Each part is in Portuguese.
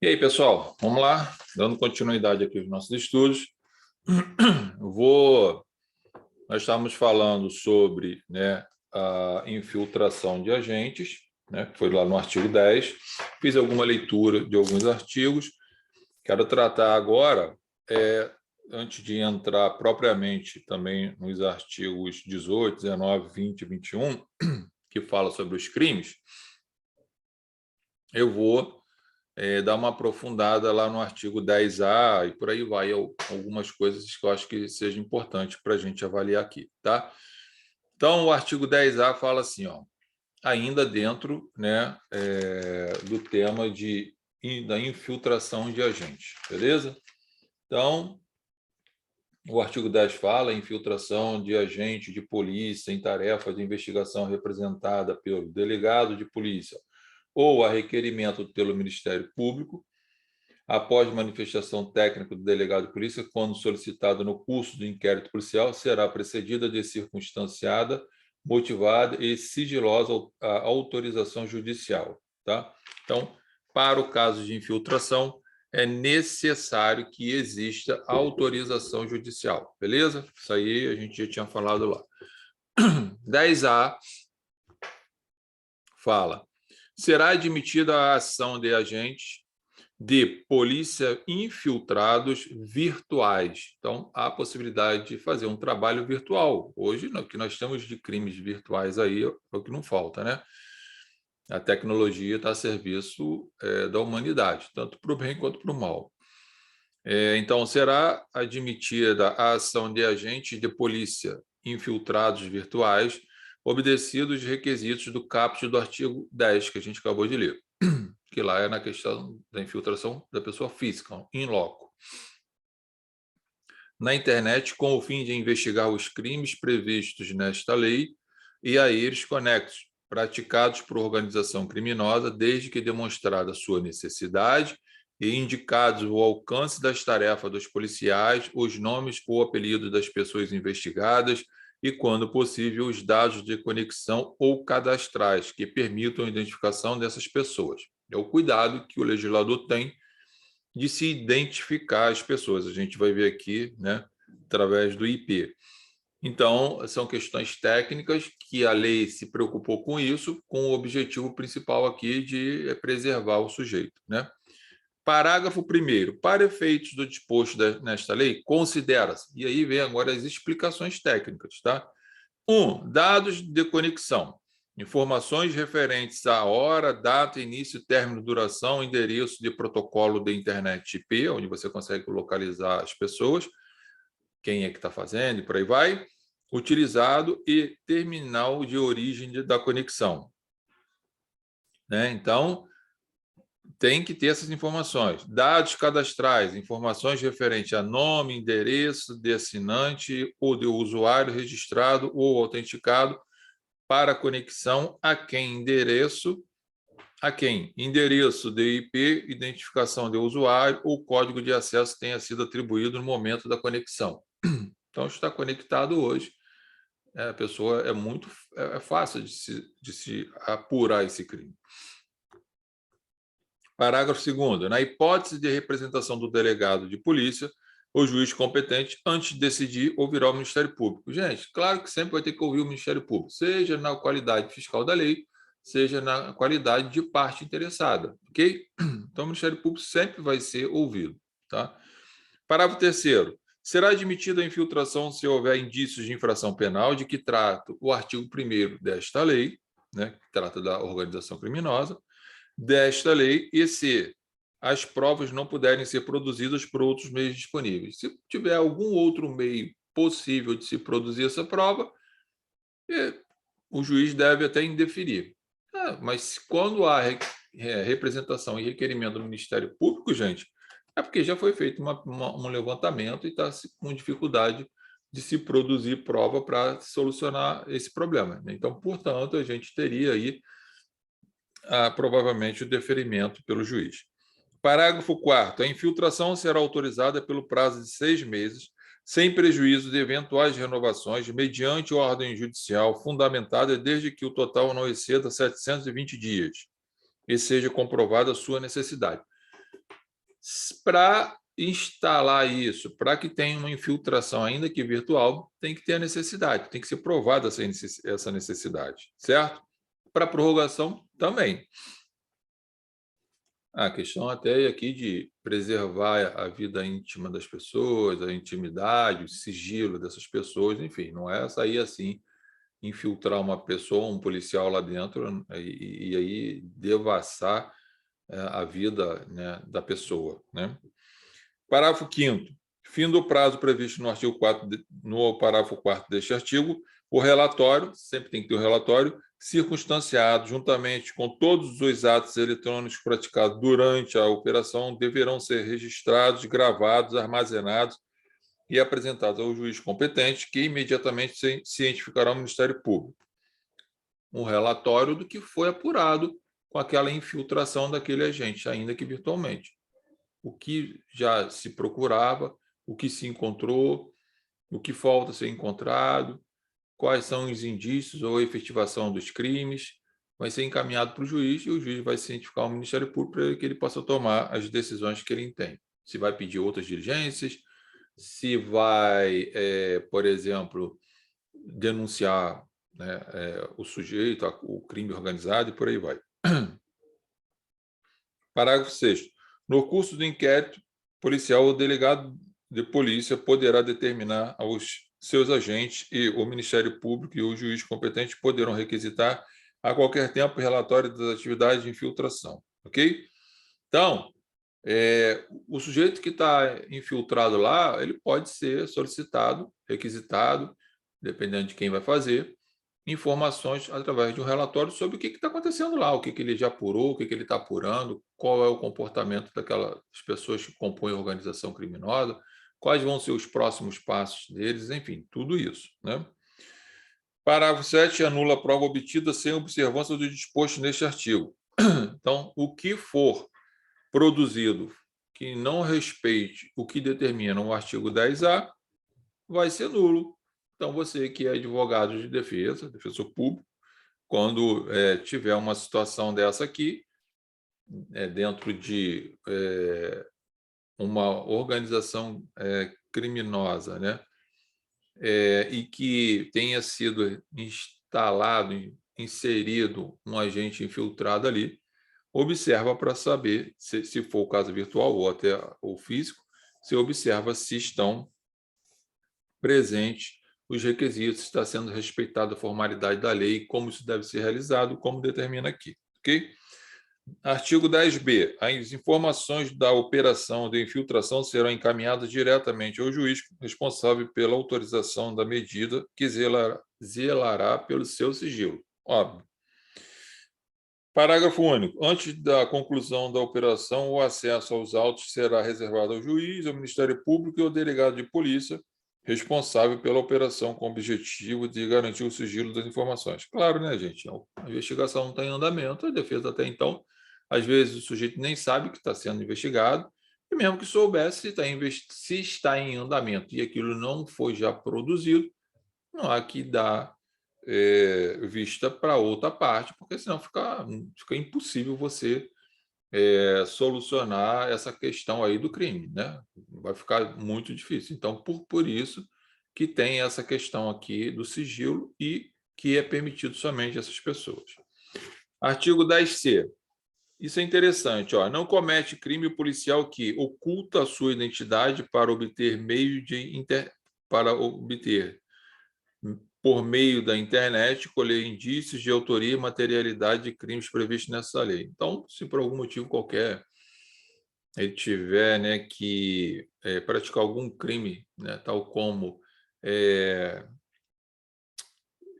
E aí, pessoal, vamos lá, dando continuidade aqui aos nossos estudos. Nós estamos falando sobre, a infiltração de agentes, que foi lá no artigo 10. Fiz alguma leitura de alguns artigos. Quero tratar agora, antes de entrar propriamente também nos artigos 18, 19, 20 e 21, que fala sobre os crimes, eu vou dar uma aprofundada lá no artigo 10A e por aí vai, algumas coisas que eu acho que seja importante para a gente avaliar aqui, tá? Então, o artigo 10A fala assim, ó, ainda dentro do tema da infiltração de agentes, beleza? Então, o artigo 10 fala infiltração de agente de polícia em tarefa de investigação representada pelo delegado de polícia ou a requerimento pelo Ministério Público, após manifestação técnica do delegado de polícia, quando solicitado no curso do inquérito policial, será precedida de circunstanciada, motivada e sigilosa a autorização judicial. Tá? Então, para o caso de infiltração, é necessário que exista autorização judicial, beleza? Isso aí a gente já tinha falado lá. 10A fala: será admitida a ação de agentes de polícia infiltrados virtuais. Então, há a possibilidade de fazer um trabalho virtual. Hoje, o que nós temos de crimes virtuais aí é o que não falta, né? A tecnologia está a serviço da humanidade, tanto para o bem quanto para o mal. Então, será admitida a ação de agentes de polícia infiltrados virtuais, obedecidos os requisitos do caput do artigo 10, que a gente acabou de ler, que lá é na questão da infiltração da pessoa física, in loco, na internet, com o fim de investigar os crimes previstos nesta lei e a eles conexos, praticados por organização criminosa, desde que demonstrada sua necessidade e indicados o alcance das tarefas dos policiais, os nomes ou apelidos das pessoas investigadas e, quando possível, os dados de conexão ou cadastrais que permitam a identificação dessas pessoas. É o cuidado que o legislador tem de se identificar as pessoas. A gente vai ver aqui, através do IP. Então, são questões técnicas que a lei se preocupou com isso, com o objetivo principal aqui de preservar o sujeito, Parágrafo 1º. Para efeitos do disposto nesta lei, considera-se, e aí vem agora as explicações técnicas, tá? 1. Dados de conexão. Informações referentes à hora, data, início, término, duração, endereço de protocolo de internet IP, onde você consegue localizar as pessoas, quem é que está fazendo e por aí vai, utilizado e terminal de origem da conexão. Então, tem que ter essas informações. Dados cadastrais, informações referentes a nome, endereço de assinante ou de usuário registrado ou autenticado para conexão a quem endereço de IP, identificação de usuário ou código de acesso tenha sido atribuído no momento da conexão. Então, está conectado hoje, a pessoa é fácil de se apurar esse crime. Parágrafo 2º. Na hipótese de representação do delegado de polícia, o juiz competente, antes de decidir, ouvirá o Ministério Público. Gente, claro que sempre vai ter que ouvir o Ministério Público, seja na qualidade fiscal da lei, seja na qualidade de parte interessada, ok? Então, o Ministério Público sempre vai ser ouvido, tá? Parágrafo 3º. Será admitida a infiltração se houver indícios de infração penal de que trata o artigo 1º desta lei, que trata da organização criminosa, desta lei, e se as provas não puderem ser produzidas por outros meios disponíveis. Se tiver algum outro meio possível de se produzir essa prova, o juiz deve até indeferir. Mas quando há representação e requerimento do Ministério Público, gente, é porque já foi feito um levantamento e está com dificuldade de se produzir prova para solucionar esse problema. Então, portanto, a gente teria aí provavelmente o deferimento pelo juiz. Parágrafo 4º. A infiltração será autorizada pelo prazo de 6 meses, sem prejuízo de eventuais renovações, mediante ordem judicial fundamentada desde que o total não exceda 720 dias e seja comprovada a sua necessidade. Para instalar isso, para que tenha uma infiltração, ainda que virtual, tem que ter a necessidade, tem que ser provada essa necessidade, certo? Para prorrogação, também. A questão até aqui de preservar a vida íntima das pessoas, a intimidade, o sigilo dessas pessoas, enfim, não é sair assim, infiltrar uma pessoa, um policial lá dentro e aí devassar a vida, né, da pessoa, né? Parágrafo 5º. Fim do prazo previsto no artigo 4, no parágrafo 4º deste artigo, o relatório, sempre tem que ter o relatório, circunstanciado juntamente com todos os atos eletrônicos praticados durante a operação, deverão ser registrados, gravados, armazenados e apresentados ao juiz competente, que imediatamente cientificará o Ministério Público. Um relatório do que foi apurado com aquela infiltração daquele agente, ainda que virtualmente. O que já se procurava, o que se encontrou, o que falta ser encontrado, quais são os indícios ou efetivação dos crimes, vai ser encaminhado para o juiz e o juiz vai cientificar o Ministério Público para que ele possa tomar as decisões que ele entende. Se vai pedir outras diligências, se vai, por exemplo, denunciar, né, o sujeito, o crime organizado e por aí vai. Parágrafo 6º. No curso do inquérito policial, o delegado de polícia poderá determinar aos seus agentes e o Ministério Público e o juiz competente poderão requisitar a qualquer tempo o relatório das atividades de infiltração, ok? Então, o sujeito que está infiltrado lá, ele pode ser solicitado, requisitado, dependendo de quem vai fazer, informações através de um relatório sobre o que está acontecendo lá, o que ele já apurou, o que ele está apurando, qual é o comportamento daquelas pessoas que compõem a organização criminosa, quais vão ser os próximos passos deles, enfim, tudo isso, né? Parágrafo 7 anula a prova obtida sem observância do disposto neste artigo. Então, o que for produzido que não respeite o que determina o artigo 10A vai ser nulo. Então, você que é advogado de defesa, defensor público, quando tiver uma situação dessa aqui, dentro de uma organização criminosa, né, e que tenha sido instalado, inserido um agente infiltrado ali, observa para saber, se for o caso virtual ou até o físico, você observa se estão presentes os requisitos, se está sendo respeitada a formalidade da lei, como isso deve ser realizado, como determina aqui, ok? Artigo 10b. As informações da operação de infiltração serão encaminhadas diretamente ao juiz responsável pela autorização da medida, que zelará pelo seu sigilo. Óbvio. Parágrafo único. Antes da conclusão da operação, o acesso aos autos será reservado ao juiz, ao Ministério Público e ao delegado de polícia, responsável pela operação com o objetivo de garantir o sigilo das informações. Claro, né, gente? A investigação não está em andamento, a defesa até então, às vezes o sujeito nem sabe que está sendo investigado, e mesmo que soubesse se está em andamento e aquilo não foi já produzido, não há que dar vista para outra parte, porque senão fica impossível você solucionar essa questão aí do crime, né? Vai ficar muito difícil. Então, por isso que tem essa questão aqui do sigilo e que é permitido somente a essas pessoas. Artigo 10c. Isso é interessante, ó. Não comete crime o policial que oculta a sua identidade para obter por meio da internet, colher indícios de autoria e materialidade de crimes previstos nessa lei. Então, se por algum motivo qualquer ele tiver, né, que praticar algum crime, né, tal como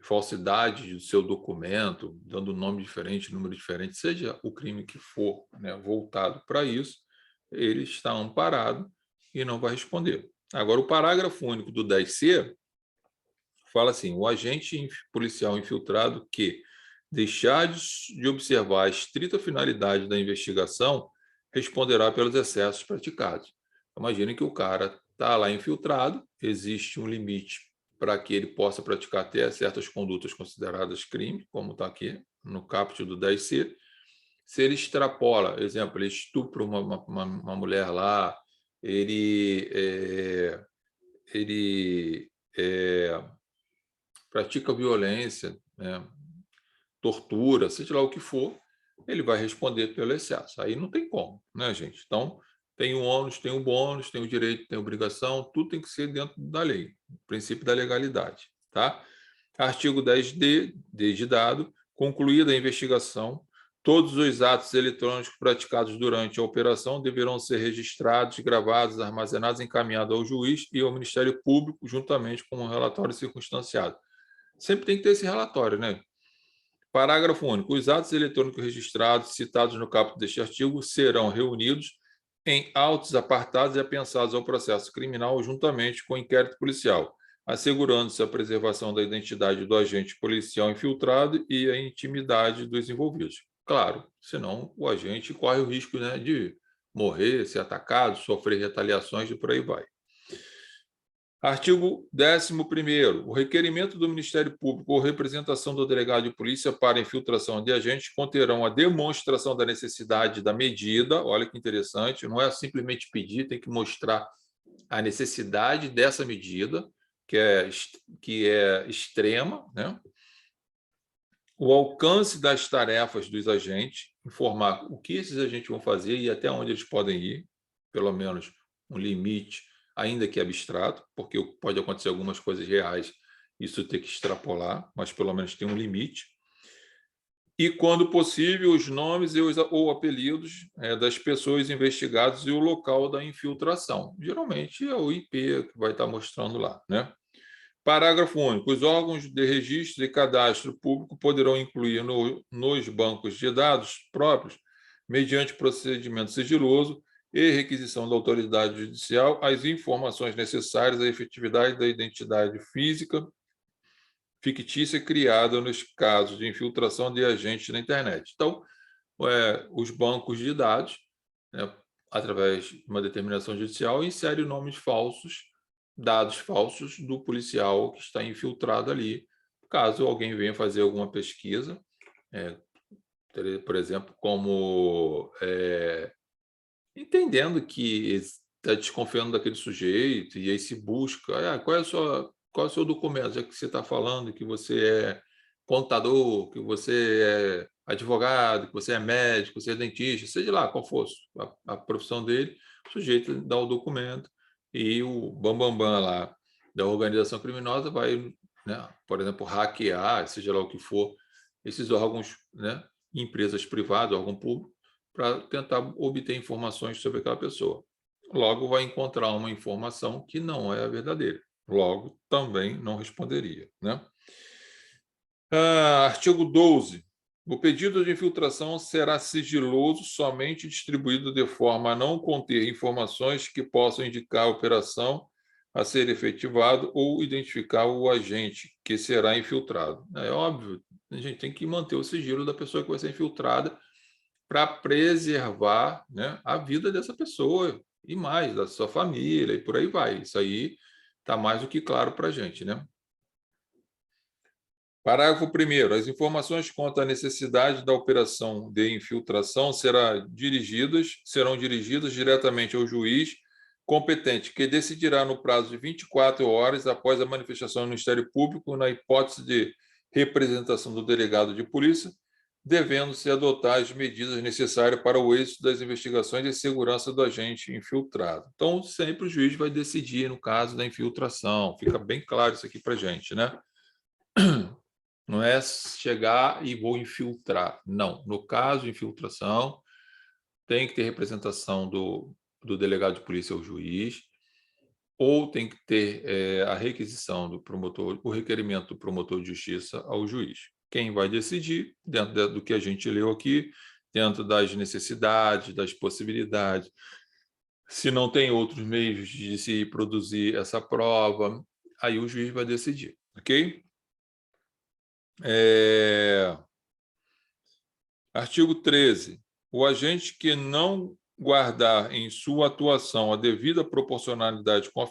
falsidade do seu documento, dando nome diferente, número diferente, seja o crime que for, né, voltado para isso, ele está amparado e não vai responder. Agora, o parágrafo único do 10c fala assim: o agente policial infiltrado que deixar de observar a estrita finalidade da investigação responderá pelos excessos praticados. Imagine que o cara está lá infiltrado, existe um limite para que ele possa praticar até certas condutas consideradas crime, como está aqui no caput do 10c. Se ele extrapola, exemplo, ele estupra uma mulher lá, ele pratica violência, né, tortura, seja lá o que for, ele vai responder pelo excesso. Aí não tem como, né, gente? Então, tem o ônus, tem o bônus, tem o direito, tem a obrigação, tudo tem que ser dentro da lei, o princípio da legalidade, tá? Artigo 10D, desde dado, concluída a investigação, todos os atos eletrônicos praticados durante a operação deverão ser registrados, gravados, armazenados, encaminhados ao juiz e ao Ministério Público, juntamente com um relatório circunstanciado. Sempre tem que ter esse relatório, né? Parágrafo único. Os atos eletrônicos registrados, citados no caput deste artigo, serão reunidos em autos apartados e apensados ao processo criminal juntamente com o inquérito policial, assegurando-se a preservação da identidade do agente policial infiltrado e a intimidade dos envolvidos. Claro, senão o agente corre o risco, né, de morrer, ser atacado, sofrer retaliações e por aí vai. Artigo 11º. O requerimento do Ministério Público ou representação do delegado de polícia para infiltração de agentes conterão a demonstração da necessidade da medida. Olha que interessante, não é simplesmente pedir, tem que mostrar a necessidade dessa medida, que é extrema, né? O alcance das tarefas dos agentes, informar o que esses agentes vão fazer e até onde eles podem ir, pelo menos um limite, ainda que abstrato, porque pode acontecer algumas coisas reais, isso tem que extrapolar, mas pelo menos tem um limite. E, quando possível, os nomes ou apelidos das pessoas investigadas e o local da infiltração. Geralmente é o IP que vai estar mostrando lá, né? Parágrafo único. Os órgãos de registro e cadastro público poderão incluir nos bancos de dados próprios, mediante procedimento sigiloso e requisição da autoridade judicial, as informações necessárias à efetividade da identidade física fictícia criada nos casos de infiltração de agentes na internet. Então, os bancos de dados, né, através de uma determinação judicial, inserem nomes falsos, dados falsos do policial que está infiltrado ali, caso alguém venha fazer alguma pesquisa, por exemplo, como entendendo que está desconfiando daquele sujeito, e aí se busca, qual é o seu documento, já que você está falando que você é contador, que você é advogado, que você é médico, que você é dentista, seja lá qual fosse a profissão dele, o sujeito dá o documento e o bambambam lá da organização criminosa vai, né, por exemplo, hackear, seja lá o que for, esses órgãos, né, empresas privadas, órgão público, para tentar obter informações sobre aquela pessoa. Logo, vai encontrar uma informação que não é a verdadeira. Logo, também não responderia, né? Artigo 12. O pedido de infiltração será sigiloso, somente distribuído de forma a não conter informações que possam indicar a operação a ser efetivado ou identificar o agente que será infiltrado. É óbvio, a gente tem que manter o sigilo da pessoa que vai ser infiltrada para preservar, né, a vida dessa pessoa e mais, da sua família e por aí vai. Isso aí está mais do que claro para a gente, né? Parágrafo 1º. As informações quanto à necessidade da operação de infiltração serão dirigidas diretamente ao juiz competente, que decidirá no prazo de 24 horas após a manifestação do Ministério Público, na hipótese de representação do delegado de polícia, devendo-se adotar as medidas necessárias para o êxito das investigações e segurança do agente infiltrado. Então, sempre o juiz vai decidir no caso da infiltração. Fica bem claro isso aqui para a gente, né? Não é chegar e vou infiltrar. Não. No caso de infiltração, tem que ter representação do delegado de polícia ou juiz, ou tem que ter a requisição do promotor, o requerimento do promotor de justiça ao juiz. Quem vai decidir, dentro do que a gente leu aqui, dentro das necessidades, das possibilidades, se não tem outros meios de se produzir essa prova, aí o juiz vai decidir, ok? Artigo 13. O agente que não guardar em sua atuação a devida proporcionalidade com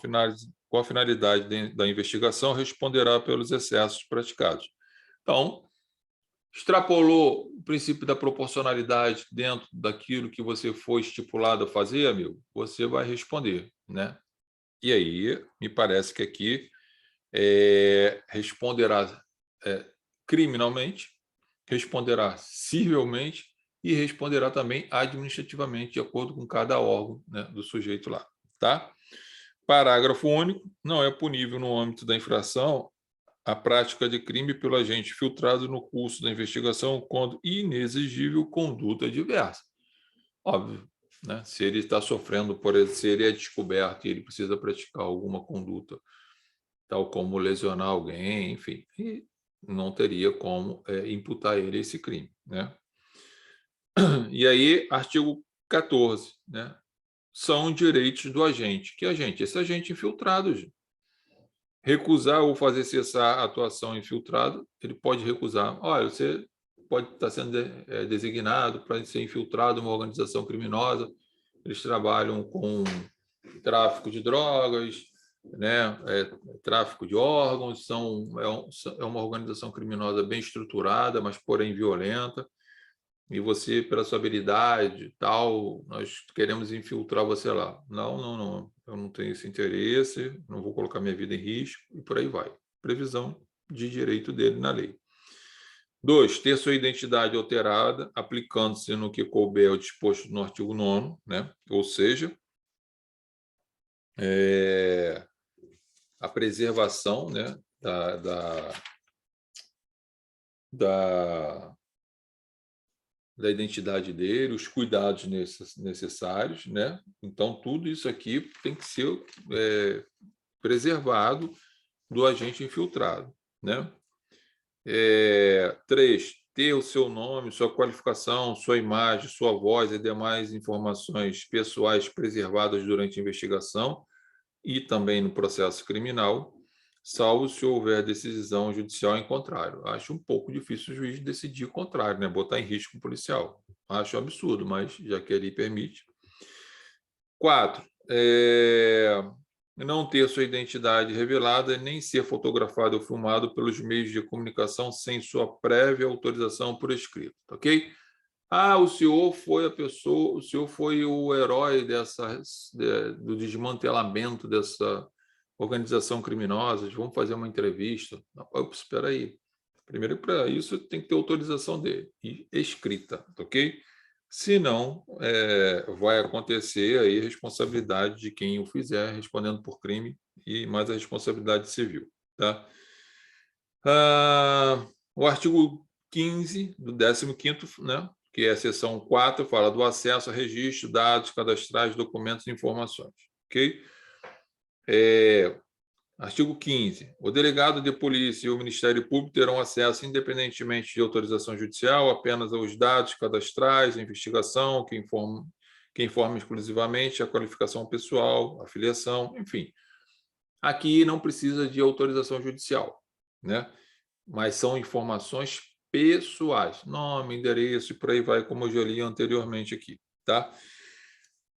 a finalidade da investigação responderá pelos excessos praticados. Então, Extrapolou o princípio da proporcionalidade dentro daquilo que você foi estipulado a fazer, amigo? Você vai responder, né? E aí, me parece que aqui responderá criminalmente, responderá civilmente e responderá também administrativamente, de acordo com cada órgão, né, do sujeito lá, tá? Parágrafo único. Não é punível no âmbito da infração a prática de crime pelo agente filtrado no curso da investigação quando inexigível conduta diversa. Óbvio, né? Se ele está sofrendo, se ele é descoberto e ele precisa praticar alguma conduta, tal como lesionar alguém, enfim, e não teria como imputar ele esse crime, né? E aí, artigo 14, né? São direitos do agente. Que agente? Esse agente infiltrado, gente. Recusar ou fazer cessar a atuação infiltrada, ele pode recusar. Olha, você pode estar sendo designado para ser infiltrado em uma organização criminosa, eles trabalham com tráfico de drogas, né, tráfico de órgãos, é uma organização criminosa bem estruturada, mas porém violenta, e você, pela sua habilidade tal, nós queremos infiltrar você lá. Não, eu não tenho esse interesse, não vou colocar minha vida em risco, e por aí vai. Previsão de direito dele na lei. 2, ter sua identidade alterada, aplicando-se no que couber o disposto no artigo 9º, né? Ou seja, a preservação, né, da identidade dele, os cuidados necessários, né? Então, tudo isso aqui tem que ser preservado do agente infiltrado, né? 3, ter o seu nome, sua qualificação, sua imagem, sua voz e demais informações pessoais preservadas durante a investigação e também no processo criminal, salvo se houver decisão judicial em contrário. Acho um pouco difícil o juiz decidir o contrário, né? Botar em risco o policial. Acho absurdo, mas já que ele permite. 4, não ter sua identidade revelada nem ser fotografado ou filmado pelos meios de comunicação sem sua prévia autorização por escrito, ok? O senhor foi a pessoa, o senhor foi o herói do desmantelamento dessa organização criminosa, vamos fazer uma entrevista. Ops, espera aí. Primeiro, para isso, tem que ter autorização dele, e escrita, ok? Senão, vai acontecer aí a responsabilidade de quem o fizer, respondendo por crime, e mais a responsabilidade civil, tá? O artigo 15 do 15º, né, que é a seção 4, fala do acesso a registro, dados cadastrais, documentos e informações, ok? Artigo 15. O delegado de polícia e o Ministério Público terão acesso, independentemente de autorização judicial, apenas aos dados cadastrais, a investigação, que informa exclusivamente a qualificação pessoal, a filiação, enfim. Aqui não precisa de autorização judicial, né? Mas são informações pessoais, nome, endereço e por aí vai, como eu já li anteriormente aqui, tá?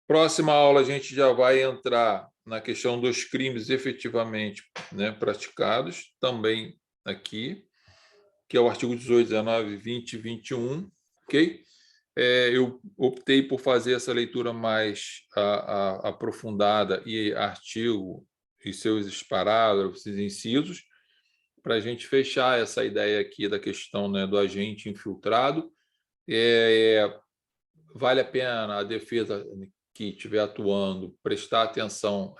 Próxima aula a gente já vai entrar na questão dos crimes efetivamente, né, praticados, também aqui, que é o artigo 18, 19, 20 e 21, ok? Eu optei por fazer essa leitura mais aprofundada e artigo e seus parágrafos e incisos, para a gente fechar essa ideia aqui da questão, né, do agente infiltrado. Vale a pena a defesa que estiver atuando prestar atenção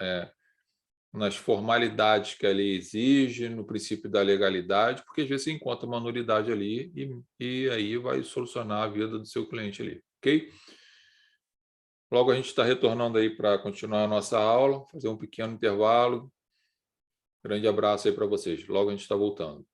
nas formalidades que a lei exige, no princípio da legalidade, porque às vezes você encontra uma nulidade ali e aí vai solucionar a vida do seu cliente ali, ok? Logo a gente está retornando aí para continuar a nossa aula, fazer um pequeno intervalo. Grande abraço aí para vocês. Logo a gente está voltando.